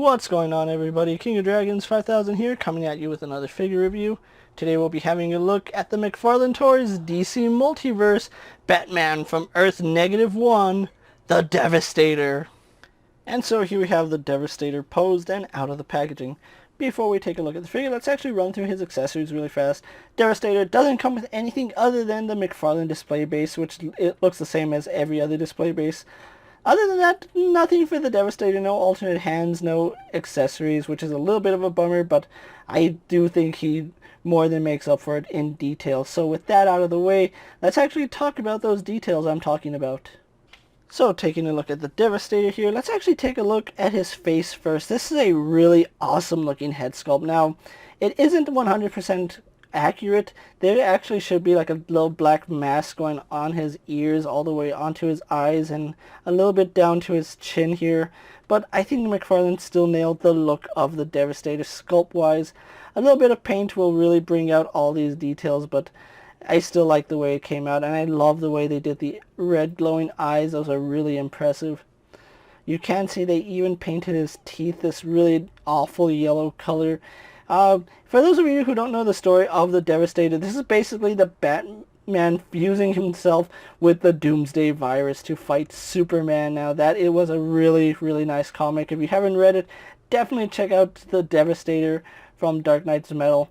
What's going on, everybody? King of Dragons 5000 here, coming at you with another figure review. Today we'll be having a look at the McFarlane Toys DC Multiverse Batman from Earth -1, the Devastator. And so here we have the Devastator posed and out of the packaging. Before we take a look at the figure, let's actually run through his accessories really fast. Devastator doesn't come with anything other than the McFarlane display base, which it looks the same as every other display base. Other than that, nothing for the Devastator, no alternate hands, no accessories, which is a little bit of a bummer, but I do think he more than makes up for it in detail. So with that out of the way, let's actually talk about those details I'm talking about. So taking a look at the Devastator here, let's actually take a look at his face first. This is a really awesome looking head sculpt. Now, it isn't 100% accurate. There actually should be like a little black mask going on his ears all the way onto his eyes and a little bit down to his chin here. But I think McFarlane still nailed the look of the Devastator sculpt wise. A little bit of paint will really bring out all these details, but I still like the way it came out, and I love the way they did the red glowing eyes. Those are really impressive. You can see they even painted his teeth this really awful yellow color. For those of you who don't know the story of the Devastator, this is basically the Batman fusing himself with the Doomsday virus to fight Superman. Now that it was a really, really nice comic. If you haven't read it, definitely check out the Devastator from Dark Knight's Metal.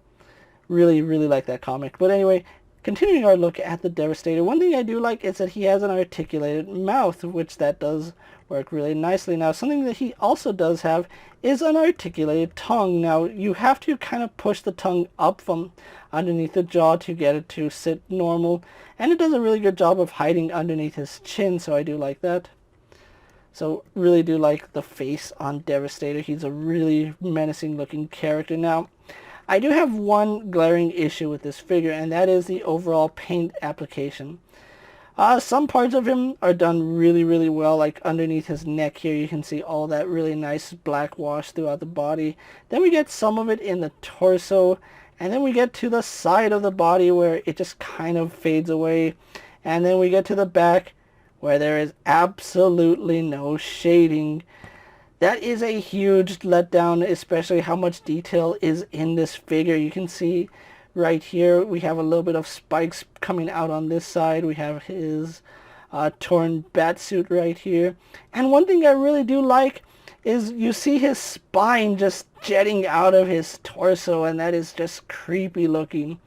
Really, really like that comic. But anyway, continuing our look at the Devastator, one thing I do like is that he has an articulated mouth, which that does work really nicely. Now, something that he also does have is an articulated tongue. Now, you have to kind of push the tongue up from underneath the jaw to get it to sit normal, and it does a really good job of hiding underneath his chin, so I do like that. So, really do like the face on Devastator. He's a really menacing looking character. Now, I do have one glaring issue with this figure, and that is the overall paint application. Some parts of him are done really, really well, like underneath his neck here you can see all that really nice black wash throughout the body. Then we get some of it in the torso, and then we get to the side of the body where it just kind of fades away, and then we get to the back where there is absolutely no shading. That is a huge letdown, especially how much detail is in this figure. You can see right here we have a little bit of spikes coming out on this side. We have his torn bat suit right here. And one thing I really do like is you see his spine just jetting out of his torso, and that is just creepy looking.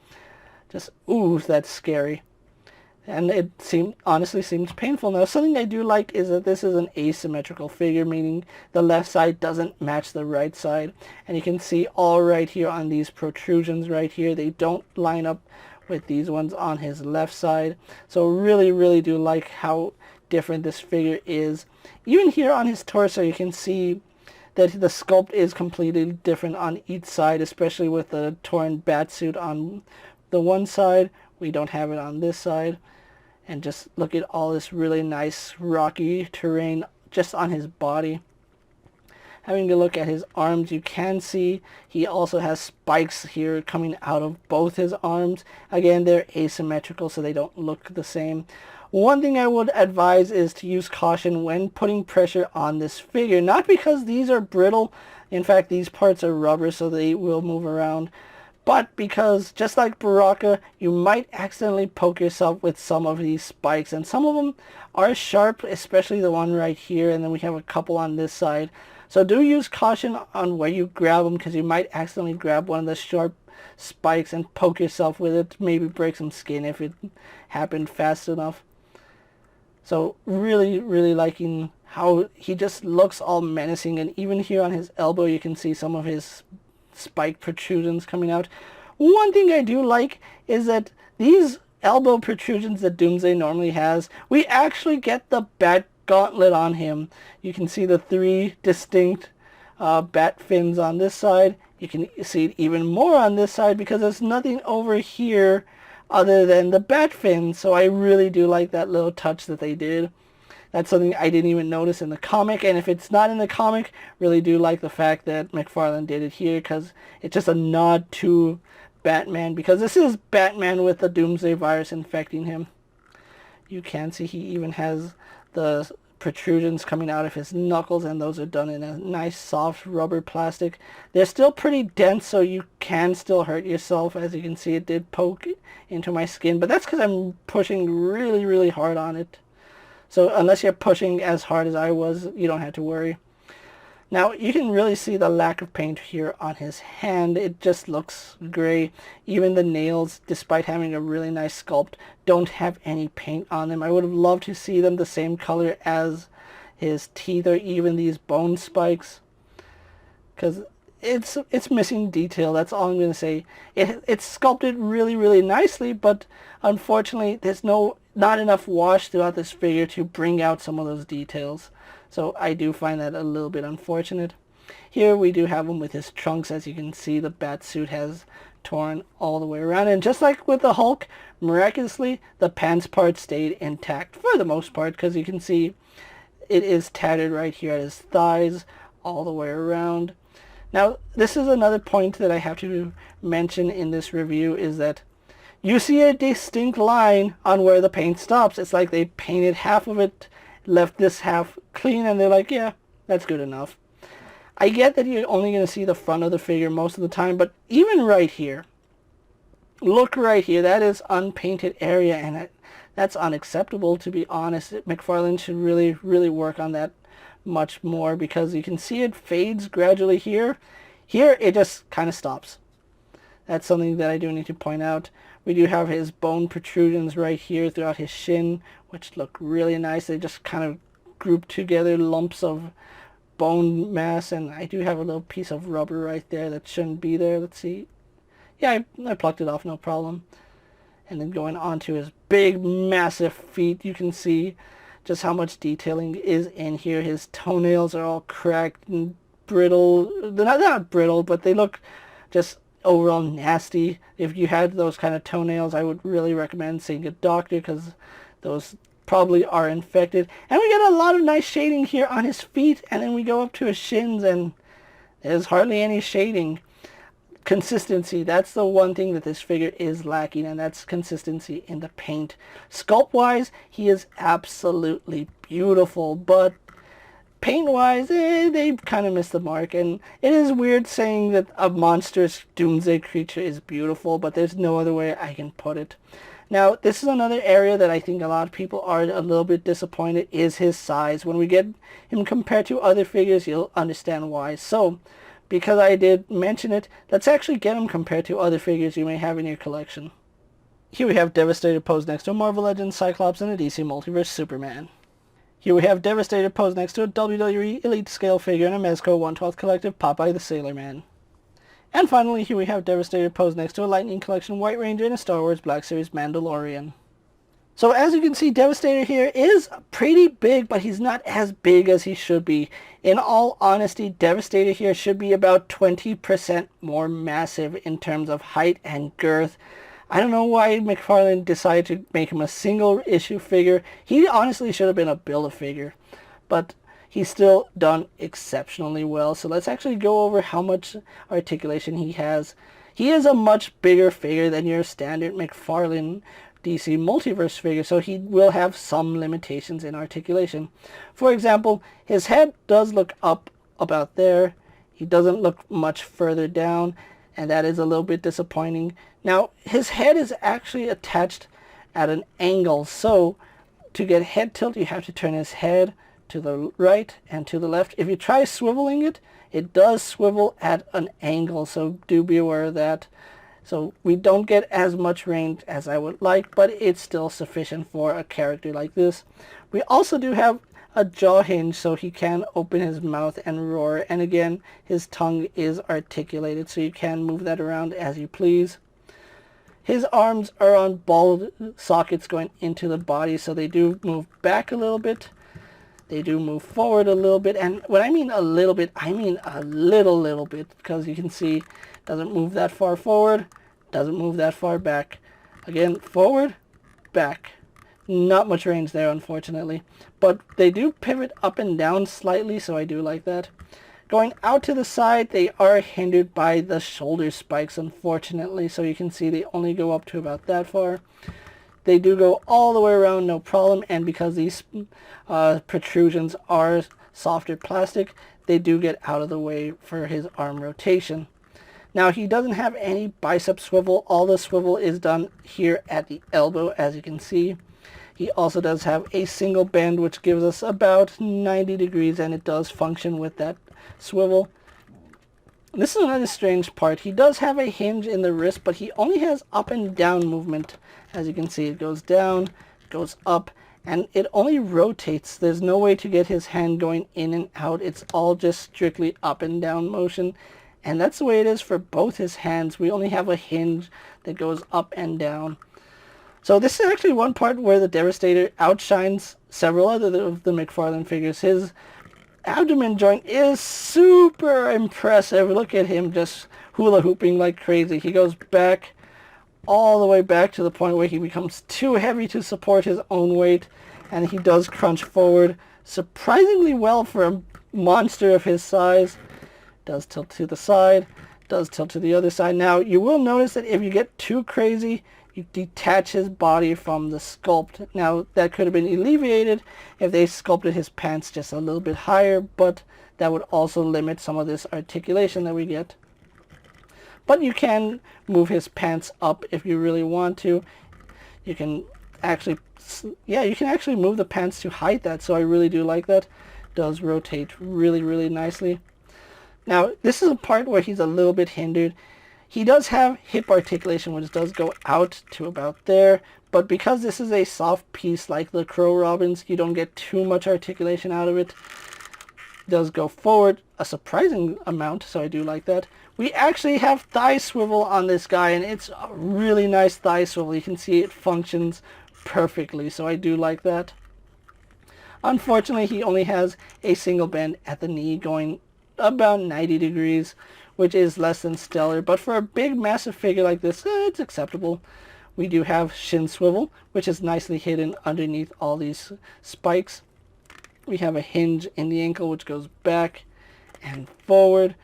Just, ooh, that's scary. And it honestly seems painful. Now, something I do like is that this is an asymmetrical figure, meaning the left side doesn't match the right side. And you can see all right here on these protrusions right here, they don't line up with these ones on his left side. So really, really do like how different this figure is. Even here on his torso, you can see that the sculpt is completely different on each side, especially with the torn batsuit on the one side. We don't have it on this side. And just look at all this really nice rocky terrain just on his body. Having a look at his arms, you can see he also has spikes here coming out of both his arms. Again, they're asymmetrical, so they don't look the same. One thing I would advise is to use caution when putting pressure on this figure. Not because these are brittle. In fact, these parts are rubber, so they will move around. But because, just like Baraka, you might accidentally poke yourself with some of these spikes. And some of them are sharp, especially the one right here. And then we have a couple on this side. So do use caution on where you grab them, because you might accidentally grab one of the sharp spikes and poke yourself with it. Maybe break some skin if it happened fast enough. So really, really liking how he just looks all menacing. And even here on his elbow, you can see some of his spike protrusions coming out. One thing I do like is that these elbow protrusions that Doomsday normally has, we actually get the bat gauntlet on him. You can see the three distinct bat fins on this side. You can see it even more on this side because there's nothing over here other than the bat fins. So I really do like that little touch that they did. That's something I didn't even notice in the comic, and if it's not in the comic, really do like the fact that McFarlane did it here, because it's just a nod to Batman, because this is Batman with the Doomsday virus infecting him. You can see he even has the protrusions coming out of his knuckles, and those are done in a nice soft rubber plastic. They're still pretty dense, so you can still hurt yourself. As you can see, it did poke into my skin, but that's because I'm pushing really, really hard on it. So unless you're pushing as hard as I was, you don't have to worry. Now you can really see the lack of paint here on his hand. It just looks gray. Even the nails, despite having a really nice sculpt, don't have any paint on them. I would have loved to see them the same color as his teeth or even these bone spikes, because it's missing detail. That's all I'm going to say. It's sculpted really, really nicely, but unfortunately there's not enough wash throughout this figure to bring out some of those details. So I do find that a little bit unfortunate. Here we do have him with his trunks. As you can see, the bat suit has torn all the way around. And just like with the Hulk, miraculously, the pants part stayed intact for the most part, because you can see it is tattered right here at his thighs all the way around. Now, this is another point that I have to mention in this review, is that you see a distinct line on where the paint stops. It's like they painted half of it, left this half clean, and they're like, yeah, that's good enough. I get that you're only going to see the front of the figure most of the time, but even right here, look right here, that is unpainted area, and that's unacceptable, to be honest. McFarlane should really, really work on that much more, because you can see it fades gradually here. Here, it just kind of stops. That's something that I do need to point out. We do have his bone protrusions right here throughout his shin, which look really nice. They just kind of group together lumps of bone mass, and I do have a little piece of rubber right there that shouldn't be there. Let's see. Yeah, I plucked it off, no problem. And then going on to his big, massive feet, you can see just how much detailing is in here. His toenails are all cracked and brittle. They're not brittle, but they look just overall nasty. If you had those kind of toenails, I would really recommend seeing a doctor, because those probably are infected. And we get a lot of nice shading here on his feet, and then we go up to his shins and there's hardly any shading. Consistency, that's the one thing that this figure is lacking, and that's consistency in the paint. Sculpt wise, he is absolutely beautiful, but paint wise, they kind of missed the mark. And it is weird saying that a monstrous doomsday creature is beautiful, but there's no other way I can put it. Now, this is another area that I think a lot of people are a little bit disappointed, is his size. When we get him compared to other figures, you'll understand why. So, because I did mention it, let's actually get him compared to other figures you may have in your collection. Here we have Devastator posed next to a Marvel Legends Cyclops and a DC Multiverse Superman. Here we have Devastator posed next to a WWE Elite Scale figure and a Mezco 1/12 Collective Popeye the Sailor Man. And finally, here we have Devastator posed next to a Lightning Collection White Ranger and a Star Wars Black Series Mandalorian. So as you can see, Devastator here is pretty big, but he's not as big as he should be. In all honesty, Devastator here should be about 20% more massive in terms of height and girth. I don't know why McFarlane decided to make him a single issue figure. He honestly should have been a Build-A-Figure, but he's still done exceptionally well. So let's actually go over how much articulation he has. He is a much bigger figure than your standard McFarlane DC Multiverse figure, so he will have some limitations in articulation. For example, his head does look up about there. He doesn't look much further down, and that is a little bit disappointing. Now, his head is actually attached at an angle, so to get head tilt, you have to turn his head to the right and to the left. If you try swiveling it, it does swivel at an angle, so do be aware of that. So we don't get as much range as I would like, but it's still sufficient for a character like this. We also do have a jaw hinge, so he can open his mouth and roar. And again, his tongue is articulated, so you can move that around as you please. His arms are on ball sockets going into the body, so they do move back a little bit. They do move forward a little bit, and when I mean a little bit, I mean a little bit, because you can see it doesn't move that far forward, doesn't move that far back. Again, forward, back. Not much range there, unfortunately, but they do pivot up and down slightly, so I do like that. Going out to the side, they are hindered by the shoulder spikes, unfortunately, so you can see they only go up to about that far. they do go all the way around, no problem. And because these protrusions are softer plastic, they do get out of the way for his arm rotation. Now, he doesn't have any bicep swivel. All the swivel is done here at the elbow, as you can see. He also does have a single bend, which gives us about 90 degrees, and it does function with that swivel. This is another strange part. He does have a hinge in the wrist, but he only has up and down movement. As you can see, it goes down, goes up, and it only rotates. There's no way to get his hand going in and out. It's all just strictly up and down motion. And that's the way it is for both his hands. We only have a hinge that goes up and down. So this is actually one part where the Devastator outshines several other of the McFarlane figures. His abdomen joint is super impressive. Look at him just hula hooping like crazy. He goes back, all the way back to the point where he becomes too heavy to support his own weight, and he does crunch forward surprisingly well for a monster of his size. Does tilt to the side, does tilt to the other side. Now, you will notice that if you get too crazy, you detach his body from the sculpt. Now, that could have been alleviated if they sculpted his pants just a little bit higher, but that would also limit some of this articulation that we get. But you can move his pants up if you really want to. You can actually, you can actually move the pants to hide that, so I really do like that. Does rotate really, really nicely. Now, this is a part where he's a little bit hindered. He does have hip articulation, which does go out to about there, but because this is a soft piece like the Crow Robins, you don't get too much articulation out of it. It does go forward a surprising amount, so I do like that. We actually have thigh swivel on this guy, and it's a really nice thigh swivel. You can see it functions perfectly, so I do like that. Unfortunately, he only has a single bend at the knee going about 90 degrees, which is less than stellar, but for a big massive figure like this, it's acceptable. We do have shin swivel, which is nicely hidden underneath all these spikes. We have a hinge in the ankle, which goes back and forward.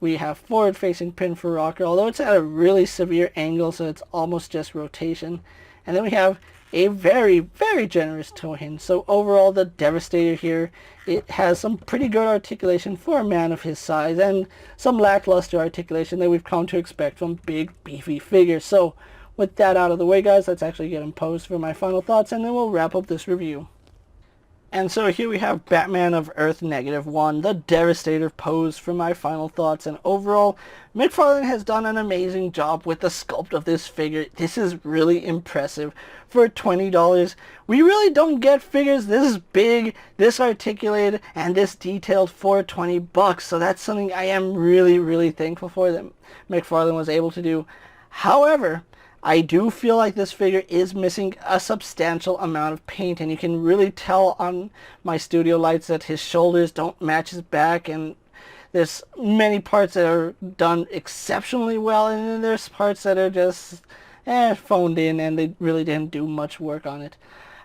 We have forward facing pin for rocker, although it's at a really severe angle, so it's almost just rotation. And then we have a very, very generous toe hinge. So overall, the Devastator here, it has some pretty good articulation for a man of his size, and some lackluster articulation that we've come to expect from big, beefy figures. So with that out of the way, guys, let's actually get him posed for my final thoughts, and then we'll wrap up this review. And so here we have Batman of Earth -1, the Devastator, posed for my final thoughts. And overall, McFarlane has done an amazing job with the sculpt of this figure. This is really impressive. For $20, we really don't get figures this big, this articulated, and this detailed for $20. So that's something I am really, really thankful for that McFarlane was able to do. However, I do feel like this figure is missing a substantial amount of paint, and you can really tell on my studio lights that his shoulders don't match his back, and there's many parts that are done exceptionally well, and then there's parts that are just phoned in, and they really didn't do much work on it.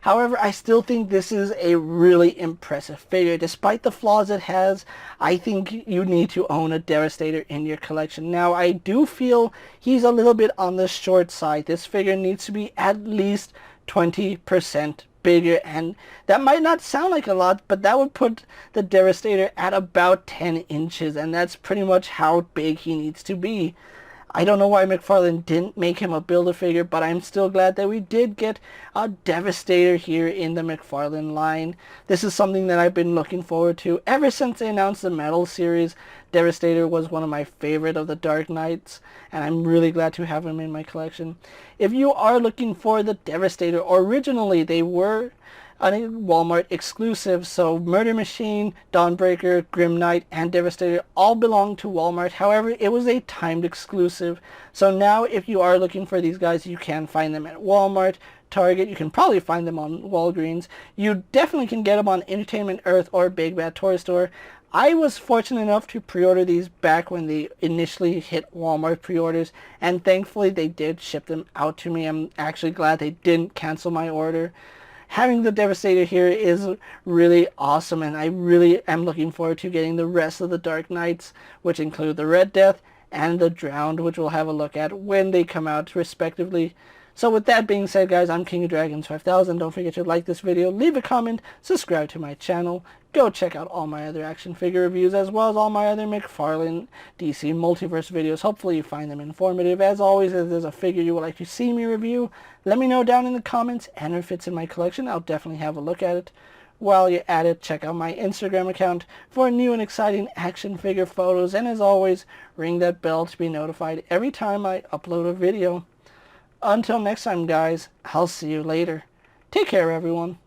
However, I still think this is a really impressive figure. Despite the flaws it has, I think you need to own a Devastator in your collection. Now, I do feel he's a little bit on the short side. This figure needs to be at least 20% bigger, and that might not sound like a lot, but that would put the Devastator at about 10 inches, and that's pretty much how big he needs to be. I don't know why McFarlane didn't make him a Build-A-Figure, but I'm still glad that we did get a Devastator here in the McFarlane line. This is something that I've been looking forward to ever since they announced the Metal series. Devastator was one of my favorite of the Dark Knights, and I'm really glad to have him in my collection. If you are looking for the Devastator, originally they were a Walmart exclusive, so Murder Machine, Dawnbreaker, Grim Knight, and Devastator all belong to Walmart. However, it was a timed exclusive, so now if you are looking for these guys, you can find them at Walmart, Target. You can probably find them on Walgreens. You definitely can get them on Entertainment Earth or Big Bad Toy Store. I was fortunate enough to pre-order these back when they initially hit Walmart pre-orders, and thankfully they did ship them out to me. I'm actually glad they didn't cancel my order. Having the Devastator here is really awesome, and I really am looking forward to getting the rest of the Dark Knights, which include the Red Death and the Drowned, which we'll have a look at when they come out respectively. So with that being said, guys, I'm King of Dragons 5000. Don't forget to like this video, leave a comment, subscribe to my channel. Go check out all my other action figure reviews as well as all my other McFarlane DC Multiverse videos. Hopefully you find them informative. As always, if there's a figure you would like to see me review, let me know down in the comments, and if it's in my collection, I'll definitely have a look at it. While you're at it, check out my Instagram account for new and exciting action figure photos, and as always, ring that bell to be notified every time I upload a video. Until next time, guys, I'll see you later. Take care, everyone.